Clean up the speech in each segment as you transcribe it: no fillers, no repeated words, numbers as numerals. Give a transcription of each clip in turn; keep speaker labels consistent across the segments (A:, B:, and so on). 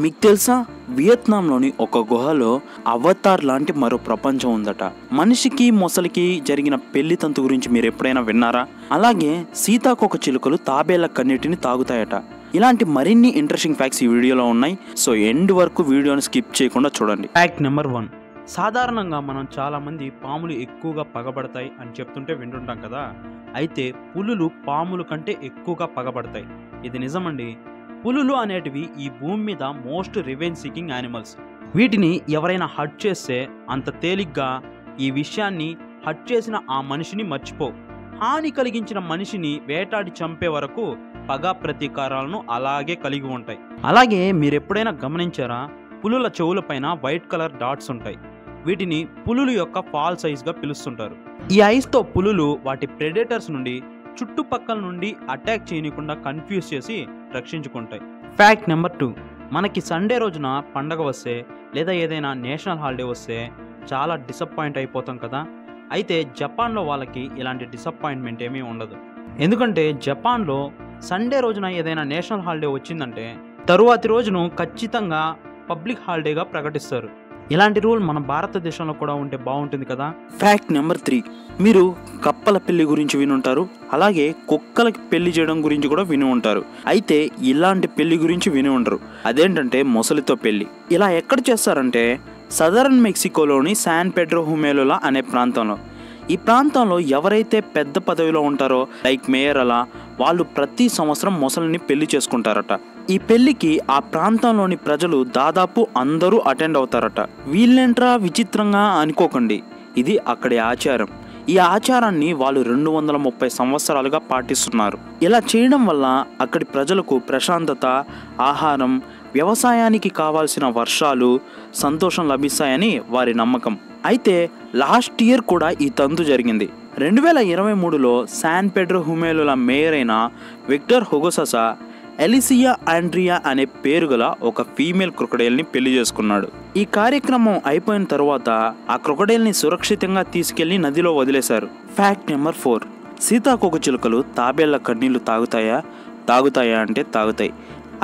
A: మీకు తెలుసా, వియత్నాంలోని ఒక గుహలో అవతార్ లాంటి మరో ప్రపంచం ఉందట. మనిషికి మొసలికి జరిగిన పెళ్లి తంతు గురించి మీరు ఎప్పుడైనా విన్నారా? అలాగే సీతాకోక చిలుకలు తాబేళ్ల కన్నిటిని తాగుతాయట. ఇలాంటి మరిన్ని ఇంట్రెస్టింగ్ ఫ్యాక్ట్స్ ఈ వీడియోలో ఉన్నాయి. సో ఎండ్ వరకు వీడియోని స్కిప్ చేయకుండా చూడండి.
B: Fact number 1. సాధారణంగా మనం చాలామంది పాములు ఎక్కువగా పగబడతాయి అని చెప్తుంటే వింటుంటాం కదా. అయితే పులులు పాముల కంటే ఎక్కువగా పగబడతాయి. ఇది నిజమండి. పులులు అనేటివి ఈ భూమి మీద మోస్ట్ రివెంజ్ సీకింగ్ యానిమల్స్. వీటిని ఎవరైనా హర్ట్ చేస్తే అంత తేలిగ్గా ఈ విషయాన్ని హర్ట్ చేసిన ఆ మనిషిని మర్చిపో. హాని కలిగించిన మనిషిని వేటాడి చంపే వరకు పగ ప్రతీకారాలను అలాగే కలిగి ఉంటాయి. అలాగే మీరు ఎప్పుడైనా గమనించారా, పులుల చెవుల పైన వైట్ కలర్ డాట్స్ ఉంటాయి. వీటిని పులులు యొక్క ఫాల్ సైజ్గా పిలుస్తుంటారు. ఈ ఐస్తో పులులు వాటి ప్రెడేటర్స్ నుండి చుట్టుపక్కల నుండి అటాక్ చేయకుండా కన్ఫ్యూజ్ చేసి రక్షించుకుంటాయి. Fact number 2. మనకి సండే రోజున పండగ వస్తే లేదా ఏదైనా నేషనల్ హాలిడే వస్తే చాలా డిసప్పాయింట్ అయిపోతాం కదా. అయితే జపాన్లో వాళ్ళకి ఇలాంటి డిసప్పాయింట్మెంట్ ఏమీ ఉండదు. ఎందుకంటే జపాన్లో సండే రోజున ఏదైనా నేషనల్ హాలిడే వచ్చిందంటే తరువాతి రోజును ఖచ్చితంగా పబ్లిక్ హాలిడేగా ప్రకటిస్తారు. ఇలాంటి రూల్ మన భారతదేశంలో కూడా ఉంటే బాగుంటుంది కదా.
A: Fact number 3. మీరు కప్పల పెళ్లి గురించి విని ఉంటారు. అలాగే కుక్కలకి పెళ్లి చేయడం గురించి కూడా విని ఉంటారు. అయితే ఇలాంటి పెళ్లి గురించి విని ఉండరు. అదేంటంటే మొసలితో పెళ్లి. ఇలా ఎక్కడ చేస్తారంటే సదరన్ మెక్సికోలోని శాన్ పెడ్రో హుమేలోలా అనే ప్రాంతంలో. ఈ ప్రాంతంలో ఎవరైతే పెద్ద పదవిలో ఉంటారో లైక్ మేయర్ అలా, వాళ్ళు ప్రతి సంవత్సరం మొసలిని పెళ్లి చేసుకుంటారట. ఈ పెళ్లికి ఆ ప్రాంతంలోని ప్రజలు దాదాపు అందరూ అటెండ్ అవుతారట. వీళ్ళేంట్రా విచిత్రంగా అనుకోకండి, ఇది అక్కడి ఆచారం. ఈ ఆచారాన్ని వాళ్ళు 230 సంవత్సరాలుగా పాటిస్తున్నారు. ఇలా చేయడం వల్ల అక్కడి ప్రజలకు ప్రశాంతత, ఆహారం, వ్యవసాయానికి కావాల్సిన వర్షాలు, సంతోషం లభిస్తాయని వారి నమ్మకం. అయితే లాస్ట్ ఇయర్ కూడా ఈ తంతు జరిగింది. 2023లో శాన్ పెడ్రో హుమేలోలా మేయర్ అయిన విక్టర్ హుగోసా ఎలిసియా ఆండ్రియా అనే పేరు గల ఒక ఫీమేల్ క్రొకడైల్ని పెళ్లి చేసుకున్నాడు. ఈ కార్యక్రమం అయిపోయిన తర్వాత ఆ క్రొకడైల్ని సురక్షితంగా తీసుకెళ్లి నదిలో వదిలేశారు. Fact number 4. సీతాకోక చిలుకలు తాబేళ్ల కన్నీళ్లు తాగుతాయా అంటే తాగుతాయి.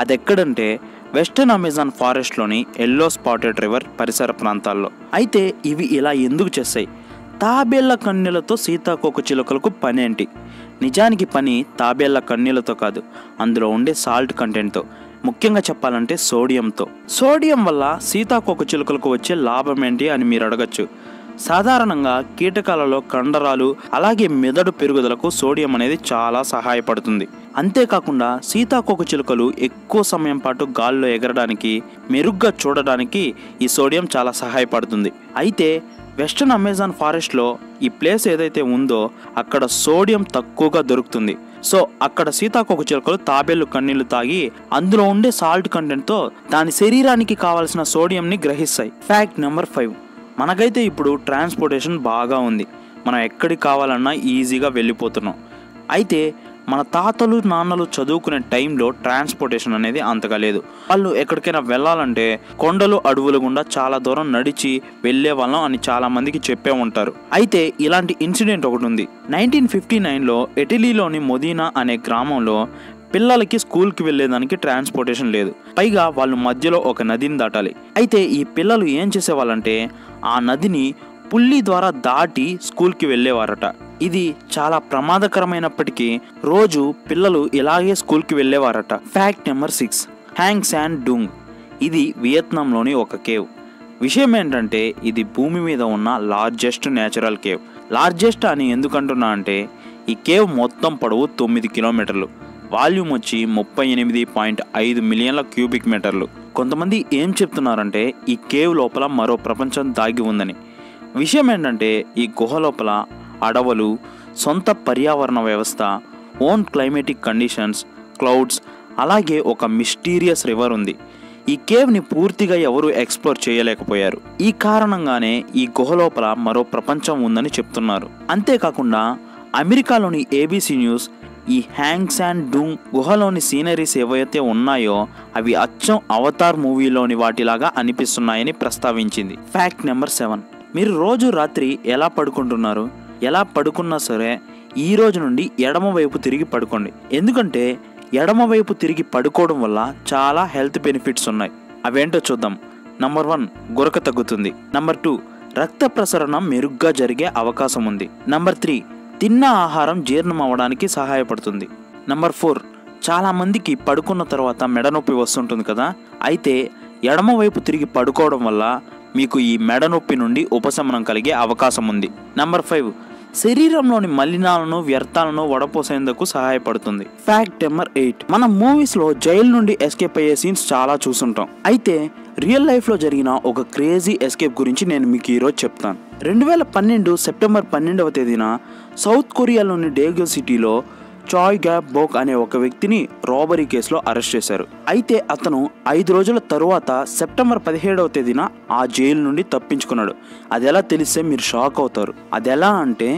A: అదెక్కడంటే వెస్టర్న్ అమెజాన్ ఫారెస్ట్లోని ఎల్లో స్పాటెడ్ రివర్ పరిసర ప్రాంతాల్లో. అయితే ఇవి ఇలా ఎందుకు చేస్తాయి? తాబేళ్ల కన్నీళ్లతో సీతాకోక చిలుకలకు పనేంటి? నిజానికి పని తాబేళ్ల కన్నీళ్లతో కాదు, అందులో ఉండే సాల్ట్ కంటెంట్తో. ముఖ్యంగా చెప్పాలంటే సోడియంతో. సోడియం వల్ల సీతాకోక చిలుకలకు వచ్చే లాభం ఏంటి అని మీరు అడగచ్చు. సాధారణంగా కీటకాలలో కండరాలు అలాగే మెదడు పెరుగుదలకు సోడియం అనేది చాలా సహాయపడుతుంది. అంతేకాకుండా సీతాకోక చిలుకలు ఎక్కువ సమయం పాటు గాల్లో ఎగరడానికి, మెరుగ్గా చూడడానికి ఈ సోడియం చాలా సహాయపడుతుంది. అయితే వెస్టర్న్ అమెజాన్ ఫారెస్ట్లో ఈ ప్లేస్ ఏదైతే ఉందో అక్కడ సోడియం తక్కువగా దొరుకుతుంది. సో అక్కడ సీతాకోక చిలుకలు తాబేళ్లు కన్నీళ్లు తాగి అందులో ఉండే సాల్ట్ కంటెంట్తో దాని శరీరానికి కావాల్సిన సోడియంని గ్రహిస్తాయి. Fact number 5. మనకైతే ఇప్పుడు ట్రాన్స్పోర్టేషన్ బాగా ఉంది. మనం ఎక్కడికి కావాలన్నా ఈజీగా వెళ్ళిపోతున్నాం. అయితే మన తాతలు నాన్నలు చదువుకునే టైంలో ట్రాన్స్పోర్టేషన్ అనేది అంతగా లేదు. వాళ్ళు ఎక్కడికైనా వెళ్ళాలంటే కొండలు అడవుల గుండా చాలా దూరం నడిచి వెళ్ళే వాళ్ళం అని చాలా మందికి చెప్పే ఉంటారు. అయితే ఇలాంటి ఇన్సిడెంట్ ఒకటి ఉంది. 1959లో ఇటలీలోని మొదీనా అనే గ్రామంలో పిల్లలకి స్కూల్కి వెళ్ళేదానికి ట్రాన్స్పోర్టేషన్ లేదు. పైగా వాళ్ళు మధ్యలో ఒక నదిని దాటాలి. అయితే ఈ పిల్లలు ఏం చేసేవాళ్ళంటే ఆ నదిని పుల్లి ద్వారా దాటి స్కూల్కి వెళ్ళేవారట. ఇది చాలా ప్రమాదకరమైనప్పటికీ రోజు పిల్లలు ఇలాగే స్కూల్కి వెళ్ళేవారట. Fact number 6. Hang Son Doong. ఇది వియత్నాంలోని ఒక కేవ్. విషయం ఏంటంటే ఇది భూమి మీద ఉన్న లార్జెస్ట్ న్యాచురల్ కేవ్. లార్జెస్ట్ అని ఎందుకంటున్నా అంటే ఈ కేవ్ మొత్తం పొడవు 9 కిలోమీటర్లు, వాల్యూమ్ వచ్చి 38.5 మిలియన్ల క్యూబిక్ మీటర్లు. కొంతమంది ఏం చెప్తున్నారంటే ఈ కేవ్ లోపల మరో ప్రపంచం దాగి ఉందని. విషయం ఏంటంటే ఈ గుహ లోపల అడవులు, సొంత పర్యావరణ వ్యవస్థ, ఓన్ క్లైమేటిక్ కండిషన్స్, క్లౌడ్స్, అలాగే ఒక మిస్టీరియస్ రివర్ ఉంది. ఈ కేవ్ని పూర్తిగా ఎవరు ఎక్స్ప్లోర్ చేయలేకపోయారు. ఈ కారణంగానే ఈ గుహ లోపల మరో ప్రపంచం ఉందని చెప్తున్నారు. అంతేకాకుండా అమెరికాలోని ABC న్యూస్ ఈ హ్యాంగ్ శాన్ డుంగ్ గుహలోని సీనరీస్ ఏవైతే ఉన్నాయో అవి అచ్చం అవతార్ మూవీలోని వాటిలాగా అనిపిస్తున్నాయని ప్రస్తావించింది. Fact number 7. మీరు రోజు రాత్రి ఎలా పడుకుంటున్నారు? ఎలా పడుకున్నా సరే ఈ రోజు నుండి ఎడమ వైపు తిరిగి పడుకోండి. ఎందుకంటే ఎడమ వైపు తిరిగి పడుకోవడం వల్ల చాలా హెల్త్ బెనిఫిట్స్ ఉన్నాయి. అవేంటో చూద్దాం. నంబర్ 1, గురక తగ్గుతుంది. నంబర్ 2, రక్త ప్రసరణ మెరుగ్గా జరిగే అవకాశం ఉంది. నంబర్ 3, తిన్న ఆహారం జీర్ణం అవ్వడానికి సహాయపడుతుంది. నంబర్ 4, చాలామందికి పడుకున్న తర్వాత మెడ నొప్పి వస్తుంటుంది కదా, అయితే ఎడమవైపు తిరిగి పడుకోవడం వల్ల మీకు ఈ మెడ నొప్పి నుండి ఉపశమనం కలిగే అవకాశం ఉంది. నంబర్ 5, శరీరంలోని మలినాలను వ్యర్థాలను వడపోసేందుకు సహాయపడుతుంది. ఫ్యాక్ట్ నెంబర్ 8, మనం మూవీస్లో జైలు నుండి ఎస్కేప్ అయ్యే సీన్స్ చాలా చూసుంటాం. అయితే రియల్ లైఫ్లో జరిగిన ఒక క్రేజీ ఎస్కేప్ గురించి నేను మీకు ఈరోజు చెప్తాను. 2012 సెప్టెంబర్ 12వ తేదీన సౌత్ కొరియాలోని డేగో సిటీలో చాయ్ గ్యాప్ బోక్ అనే ఒక వ్యక్తిని రాబరీ కేసులో అరెస్ట్ చేశారు. అయితే అతను 5 రోజుల తరువాత సెప్టెంబర్ 17వ తేదీన ఆ జైలు నుండి తప్పించుకున్నాడు. అది ఎలా తెలిస్తే మీరు షాక్ అవుతారు. అది ఎలా అంటే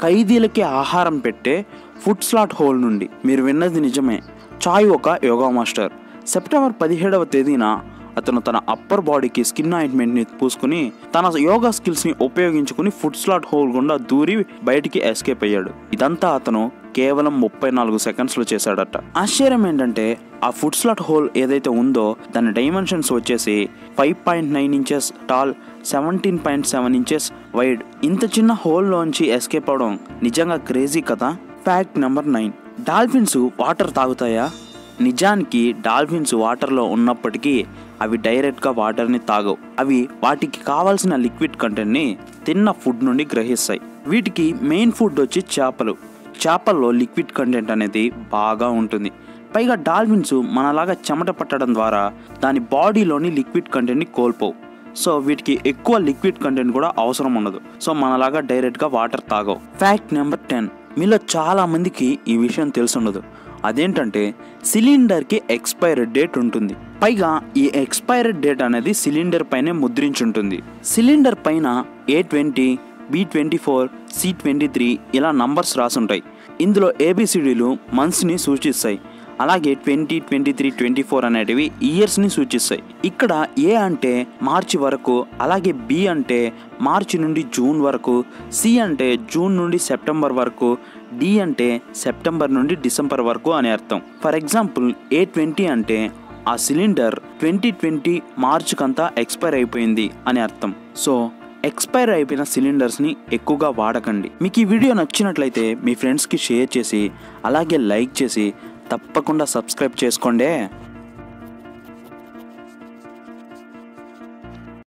A: ఖైదీలకి ఆహారం పెట్టే ఫుడ్ స్లాట్ హోల్ నుండి. మీరు విన్నది నిజమే, చాయ్ ఒక యోగా మాస్టర్. సెప్టెంబర్ 17వ తేదీన అతను తన అప్పర్ బాడీకి స్కిన్ ఆయింట్మెంట్ని పూసుకుని తన యోగా స్కిల్స్ని ఉపయోగించుకుని ఫుడ్ స్లాట్ హోల్ గుండా దూరి బయటికి ఎస్కేప్ అయ్యాడు. ఇదంతా అతను కేవలం 34 సెకండ్స్లో చేశాడట. ఆశ్చర్యం ఏంటంటే ఆ ఫుడ్ స్లాట్ హోల్ ఏదైతే ఉందో దాని డైమెన్షన్స్ వచ్చేసి 5.9 ఇంచెస్ టాల్, 17.7 ఇంచెస్ వైడ్. ఇంత చిన్న హోల్లోంచి ఎస్కేప్ అవడం నిజంగా క్రేజీ కదా. ఫ్యాక్ట్ నెంబర్ 9, డాల్ఫిన్స్ వాటర్ తాగుతాయా? నిజానికి డాల్ఫిన్స్ వాటర్లో ఉన్నప్పటికీ అవి డైరెక్ట్గా వాటర్ని తాగవు. అవి వాటికి కావాల్సిన లిక్విడ్ కంటెంట్ని తిన్న ఫుడ్ నుండి గ్రహిస్తాయి. వీటికి మెయిన్ ఫుడ్ వచ్చి చేపలు. చేపల్లో లిక్విడ్ కంటెంట్ అనేది బాగా ఉంటుంది. పైగా డాల్ఫిన్స్ మనలాగా చెమట పట్టడం ద్వారా దాని బాడీలోని లిక్విడ్ కంటెంట్ని కోల్పోవు. సో వీటికి ఎక్కువ లిక్విడ్ కంటెంట్ కూడా అవసరం ఉండదు. సో మనలాగా డైరెక్ట్గా వాటర్ తాగవు. ఫ్యాక్ట్ నెంబర్ 10, మీలో చాలామందికి ఈ విషయం తెలుసుండదు. అదేంటంటే సిలిండర్కి ఎక్స్పైరీ డేట్ ఉంటుంది. పైగా ఈ ఎక్స్పైరీ డేట్ అనేది సిలిండర్ పైనే ముద్రించుంటుంది. సిలిండర్ పైన A20, B24, C23 ఇలా నంబర్స్ రాసుంటాయి. ఇందులో ABCDలు మంత్స్ని సూచిస్తాయి. అలాగే 20, 23, 24 అనేటివి ఇయర్స్ని సూచిస్తాయి. ఇక్కడ A అంటే మార్చి వరకు, అలాగే B అంటే మార్చి నుండి జూన్ వరకు, C అంటే జూన్ నుండి సెప్టెంబర్ వరకు, D అంటే సెప్టెంబర్ నుండి డిసెంబర్ వరకు అని అర్థం. ఫర్ ఎగ్జాంపుల్ A20 అంటే ఆ సిలిండర్ 2020 మార్చికంతా ఎక్స్పైర్ అయిపోయింది అని అర్థం. సో ఎక్స్పైర్ అయిపోయిన సిలిండర్స్ని ఎక్కువగా వాడకండి. మీకు ఈ వీడియో నచ్చినట్లయితే మీ ఫ్రెండ్స్కి షేర్ చేసి అలాగే లైక్ చేసి తప్పకుండా సబ్స్క్రైబ్ చేసుకోండి.